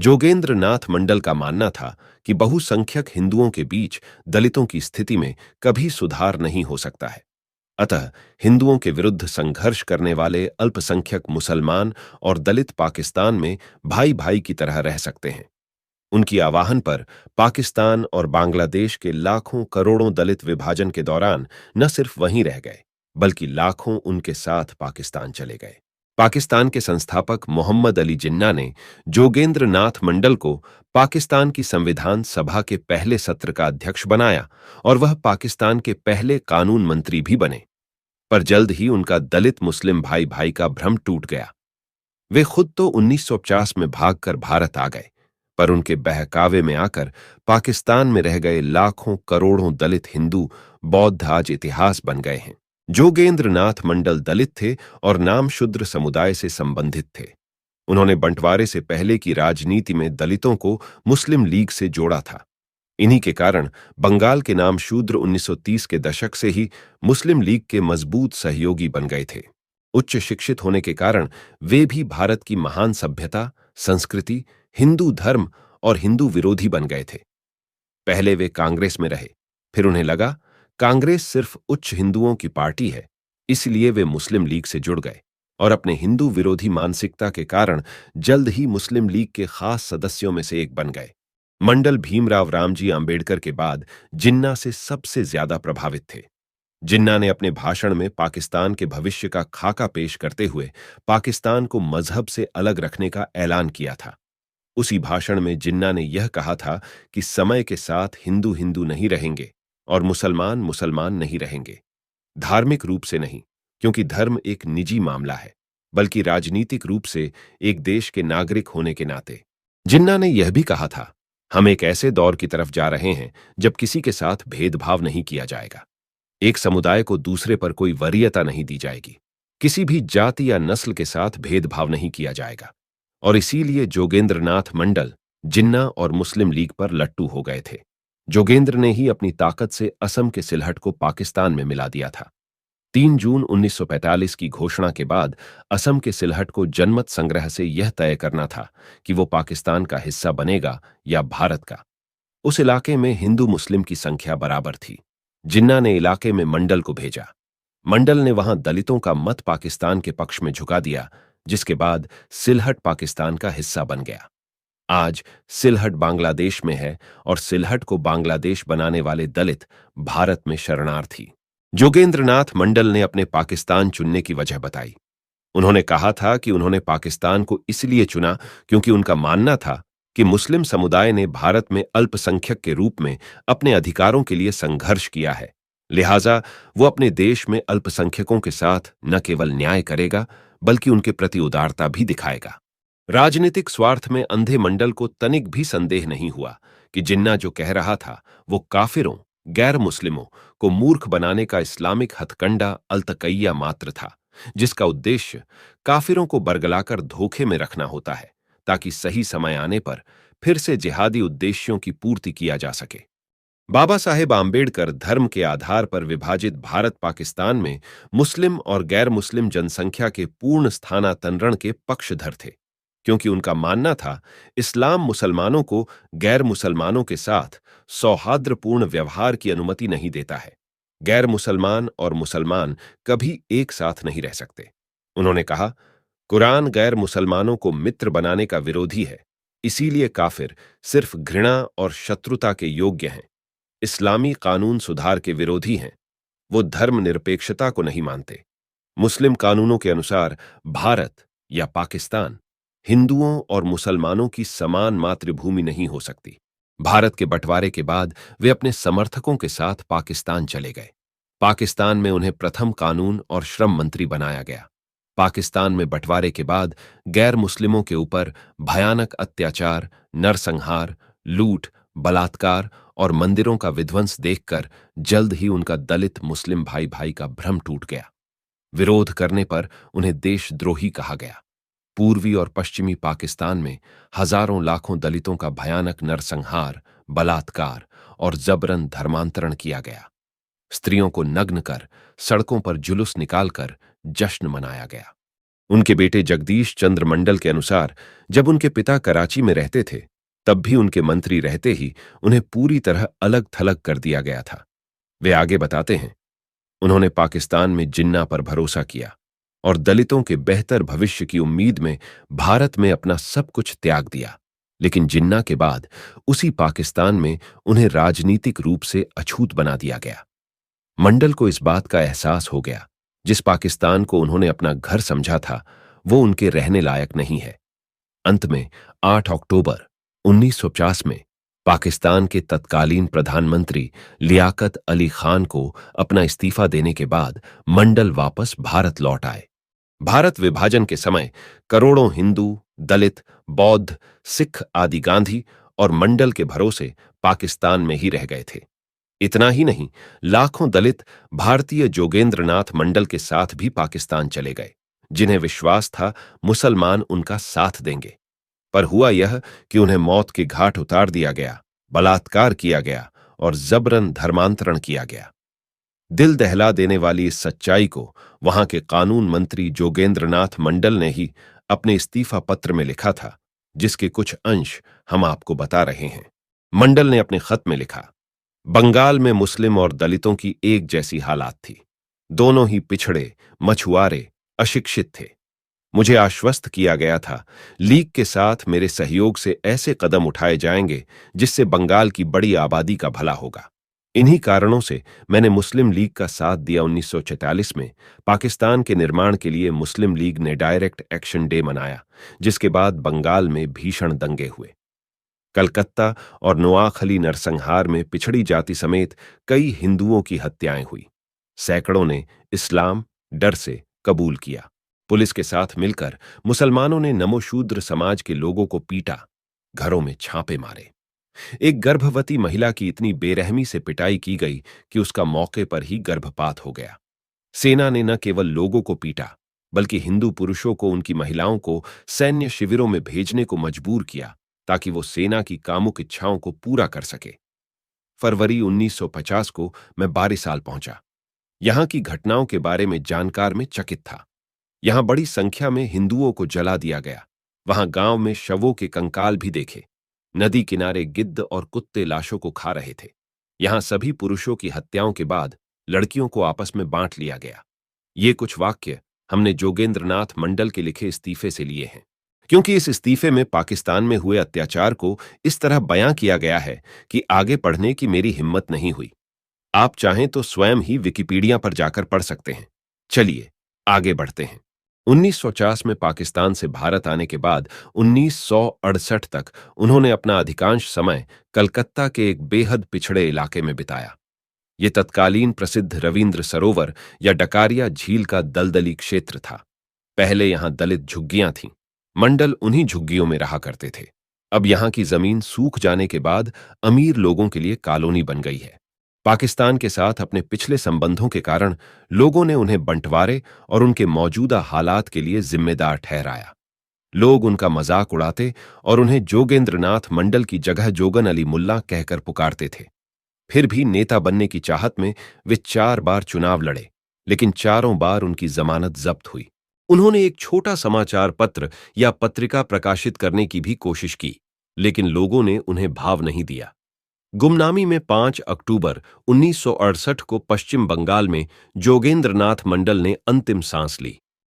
जोगेंद्र नाथ मंडल का मानना था कि बहुसंख्यक हिंदुओं के बीच दलितों की स्थिति में कभी सुधार नहीं हो सकता है। अतः हिंदुओं के विरुद्ध संघर्ष करने वाले अल्पसंख्यक मुसलमान और दलित पाकिस्तान में भाई भाई की तरह रह सकते हैं। उनकी आह्वान पर पाकिस्तान और बांग्लादेश के लाखों करोड़ों दलित विभाजन के दौरान न सिर्फ वहीं रह गए, बल्कि लाखों उनके साथ पाकिस्तान चले गए। पाकिस्तान के संस्थापक मोहम्मद अली जिन्ना ने जोगेंद्र नाथ मंडल को पाकिस्तान की संविधान सभा के पहले सत्र का अध्यक्ष बनाया और वह पाकिस्तान के पहले कानून मंत्री भी बने। पर जल्द ही उनका दलित मुस्लिम भाई भाई का भ्रम टूट गया। वे खुद तो 1950 में भागकर भारत आ गए, पर उनके बहकावे में आकर पाकिस्तान में रह गए लाखों करोड़ों दलित हिंदू बौद्ध आज इतिहास बन गए हैं। जोगेंद्र नाथ मंडल दलित थे और नाम शूद्र समुदाय से संबंधित थे। उन्होंने बंटवारे से पहले की राजनीति में दलितों को मुस्लिम लीग से जोड़ा था। इन्हीं के कारण बंगाल के नाम शूद्र 1930 के दशक से ही मुस्लिम लीग के मजबूत सहयोगी बन गए थे। उच्च शिक्षित होने के कारण वे भी भारत की महान सभ्यता, संस्कृति, हिंदू धर्म और हिंदू विरोधी बन गए थे। पहले वे कांग्रेस में रहे, फिर उन्हें लगा कांग्रेस सिर्फ उच्च हिंदुओं की पार्टी है, इसलिए वे मुस्लिम लीग से जुड़ गए और अपने हिंदू विरोधी मानसिकता के कारण जल्द ही मुस्लिम लीग के खास सदस्यों में से एक बन गए। मंडल भीमराव रामजी आंबेडकर के बाद जिन्ना से सबसे ज्यादा प्रभावित थे। जिन्ना ने अपने भाषण में पाकिस्तान के भविष्य का खाका पेश करते हुए पाकिस्तान को मजहब से अलग रखने का ऐलान किया था। उसी भाषण में जिन्ना ने यह कहा था कि समय के साथ हिंदू हिंदू नहीं रहेंगे और मुसलमान मुसलमान नहीं रहेंगे। धार्मिक रूप से नहीं, क्योंकि धर्म एक निजी मामला है, बल्कि राजनीतिक रूप से एक देश के नागरिक होने के नाते। जिन्ना ने यह भी कहा था, हम एक ऐसे दौर की तरफ जा रहे हैं जब किसी के साथ भेदभाव नहीं किया जाएगा। एक समुदाय को दूसरे पर कोई वरीयता नहीं दी जाएगी। किसी भी जाति या नस्ल के साथ भेदभाव नहीं किया जाएगा। और इसीलिए जोगेंद्र नाथ मंडल जिन्ना और मुस्लिम लीग पर लट्टू हो गए थे। जोगेंद्र ने ही अपनी ताकत से असम के सिलहट को पाकिस्तान में मिला दिया था। 3 जून 1945 की घोषणा के बाद असम के सिलहट को जनमत संग्रह से यह तय करना था कि वो पाकिस्तान का हिस्सा बनेगा या भारत का। उस इलाके में हिंदू मुस्लिम की संख्या बराबर थी। जिन्ना ने इलाके में मंडल को भेजा। मंडल ने वहां दलितों का मत पाकिस्तान के पक्ष में झुका दिया, जिसके बाद सिलहट पाकिस्तान का हिस्सा बन गया। आज सिलहट बांग्लादेश में है और सिलहट को बांग्लादेश बनाने वाले दलित भारत में शरणार्थी। जोगेंद्र नाथ मंडल ने अपने पाकिस्तान चुनने की वजह बताई। उन्होंने कहा था कि उन्होंने पाकिस्तान को इसलिए चुना क्योंकि उनका मानना था कि मुस्लिम समुदाय ने भारत में अल्पसंख्यक के रूप में अपने अधिकारों के लिए संघर्ष किया है, लिहाजा वो अपने देश में अल्पसंख्यकों के साथ न केवल न्याय करेगा बल्कि उनके प्रति उदारता भी दिखाएगा। राजनीतिक स्वार्थ में अंधे मंडल को तनिक भी संदेह नहीं हुआ कि जिन्ना जो कह रहा था वो काफिरों, गैर मुस्लिमों को मूर्ख बनाने का इस्लामिक हथकंडा अल्तकैया मात्र था, जिसका उद्देश्य काफिरों को बरगलाकर धोखे में रखना होता है ताकि सही समय आने पर फिर से जिहादी उद्देश्यों की पूर्ति किया जा सके। बाबा साहेब आंबेडकर धर्म के आधार पर विभाजित भारत पाकिस्तान में मुस्लिम और गैर मुस्लिम जनसंख्या के पूर्ण स्थानांतरण के पक्षधर थे, क्योंकि उनका मानना था इस्लाम मुसलमानों को गैर मुसलमानों के साथ सौहार्दपूर्ण व्यवहार की अनुमति नहीं देता है। गैर मुसलमान और मुसलमान कभी एक साथ नहीं रह सकते। उन्होंने कहा, कुरान गैर मुसलमानों को मित्र बनाने का विरोधी है, इसीलिए काफिर सिर्फ घृणा और शत्रुता के योग्य हैं। इस्लामी कानून सुधार के विरोधी हैं। वो धर्मनिरपेक्षता को नहीं मानते। मुस्लिम कानूनों के अनुसार भारत या पाकिस्तान हिंदुओं और मुसलमानों की समान मातृभूमि नहीं हो सकती। भारत के बंटवारे के बाद वे अपने समर्थकों के साथ पाकिस्तान चले गए। पाकिस्तान में उन्हें प्रथम कानून और श्रम मंत्री बनाया गया। पाकिस्तान में बंटवारे के बाद गैर मुस्लिमों के ऊपर भयानक अत्याचार, नरसंहार, लूट, बलात्कार और मंदिरों का विध्वंस देखकर जल्द ही उनका दलित मुस्लिम भाई भाई का भ्रम टूट गया। विरोध करने पर उन्हें देशद्रोही कहा गया। पूर्वी और पश्चिमी पाकिस्तान में हजारों लाखों दलितों का भयानक नरसंहार, बलात्कार और जबरन धर्मांतरण किया गया। स्त्रियों को नग्न कर सड़कों पर जुलूस निकालकर जश्न मनाया गया। उनके बेटे जगदीश चंद्र मंडल के अनुसार जब उनके पिता कराची में रहते थे, तब भी उनके मंत्री रहते ही उन्हें पूरी तरह अलग थलग कर दिया गया था। वे आगे बताते हैं, उन्होंने पाकिस्तान में जिन्ना पर भरोसा किया और दलितों के बेहतर भविष्य की उम्मीद में भारत में अपना सब कुछ त्याग दिया। लेकिन जिन्ना के बाद उसी पाकिस्तान में उन्हें राजनीतिक रूप से अछूत बना दिया गया। मंडल को इस बात का एहसास हो गया, जिस पाकिस्तान को उन्होंने अपना घर समझा था, वो उनके रहने लायक नहीं है। अंत में 8 अक्टूबर 1950 में पाकिस्तान के तत्कालीन प्रधानमंत्री लियाकत अली खान को अपना इस्तीफा देने के बाद मंडल वापस भारत लौट आए। भारत विभाजन के समय करोड़ों हिंदू, दलित, बौद्ध, सिख आदि गांधी और मंडल के भरोसे पाकिस्तान में ही रह गए थे। इतना ही नहीं, लाखों दलित भारतीय जोगेंद्रनाथ मंडल के साथ भी पाकिस्तान चले गए, जिन्हें विश्वास था मुसलमान उनका साथ देंगे। पर हुआ यह कि उन्हें मौत के घाट उतार दिया गया, बलात्कार किया गया और जबरन धर्मांतरण किया गया। दिल दहला देने वाली इस सच्चाई को वहां के कानून मंत्री जोगेंद्रनाथ मंडल ने ही अपने इस्तीफा पत्र में लिखा था, जिसके कुछ अंश हम आपको बता रहे हैं। मंडल ने अपने खत में लिखा, बंगाल में मुस्लिम और दलितों की एक जैसी हालात थी। दोनों ही पिछड़े, मछुआरे, अशिक्षित थे। मुझे आश्वस्त किया गया था, लीग के साथ मेरे सहयोग से ऐसे कदम उठाए जाएंगे जिससे बंगाल की बड़ी आबादी का भला होगा। इन्हीं कारणों से मैंने मुस्लिम लीग का साथ दिया। 1944 में पाकिस्तान के निर्माण के लिए मुस्लिम लीग ने डायरेक्ट एक्शन डे मनाया, जिसके बाद बंगाल में भीषण दंगे हुए। कलकत्ता और नोआखली नरसंहार में पिछड़ी जाति समेत कई हिंदुओं की हत्याएं हुई। सैकड़ों ने इस्लाम डर से कबूल किया। पुलिस के साथ मिलकर मुसलमानों ने नमोशूद्र समाज के लोगों को पीटा, घरों में छापे मारे। एक गर्भवती महिला की इतनी बेरहमी से पिटाई की गई कि उसका मौके पर ही गर्भपात हो गया। सेना ने न केवल लोगों को पीटा, बल्कि हिंदू पुरुषों को उनकी महिलाओं को सैन्य शिविरों में भेजने को मजबूर किया, ताकि वो सेना की कामुक इच्छाओं को पूरा कर सके। फरवरी 1950 को मैं बारिसाल पहुंचा। यहां की घटनाओं के बारे में जानकार में चकित था। यहां बड़ी संख्या में हिंदुओं को जला दिया गया। वहां गांव में शवों के कंकाल भी देखे। नदी किनारे गिद्ध और कुत्ते लाशों को खा रहे थे। यहां सभी पुरुषों की हत्याओं के बाद लड़कियों को आपस में बांट लिया गया। ये कुछ वाक्य हमने जोगेंद्रनाथ मंडल के लिखे इस्तीफे से लिए हैं, क्योंकि इस इस्तीफे में पाकिस्तान में हुए अत्याचार को इस तरह बयां किया गया है कि आगे पढ़ने की मेरी हिम्मत नहीं हुई। आप चाहें तो स्वयं ही विकिपीडिया पर जाकर पढ़ सकते हैं। चलिए आगे बढ़ते हैं। 1950 में पाकिस्तान से भारत आने के बाद 1968 तक उन्होंने अपना अधिकांश समय कलकत्ता के एक बेहद पिछड़े इलाके में बिताया। ये तत्कालीन प्रसिद्ध रविंद्र सरोवर या डकारिया झील का दलदली क्षेत्र था। पहले यहां दलित झुग्गियां थीं। मंडल उन्हीं झुग्गियों में रहा करते थे। अब यहां की जमीन सूख जाने के बाद अमीर लोगों के लिए कॉलोनी बन गई है। पाकिस्तान के साथ अपने पिछले संबंधों के कारण लोगों ने उन्हें बंटवारे और उनके मौजूदा हालात के लिए जिम्मेदार ठहराया। लोग उनका मजाक उड़ाते और उन्हें जोगेंद्रनाथ मंडल की जगह जोगन अली मुल्ला कहकर पुकारते थे। फिर भी नेता बनने की चाहत में वे 4 बार चुनाव लड़े, लेकिन चारों बार उनकी जमानत जब्त हुई। उन्होंने एक छोटा समाचार पत्र या पत्रिका प्रकाशित करने की भी कोशिश की, लेकिन लोगों ने उन्हें भाव नहीं दिया। गुमनामी में 5 अक्टूबर 1968 को पश्चिम बंगाल में जोगेंद्रनाथ मंडल ने अंतिम सांस ली।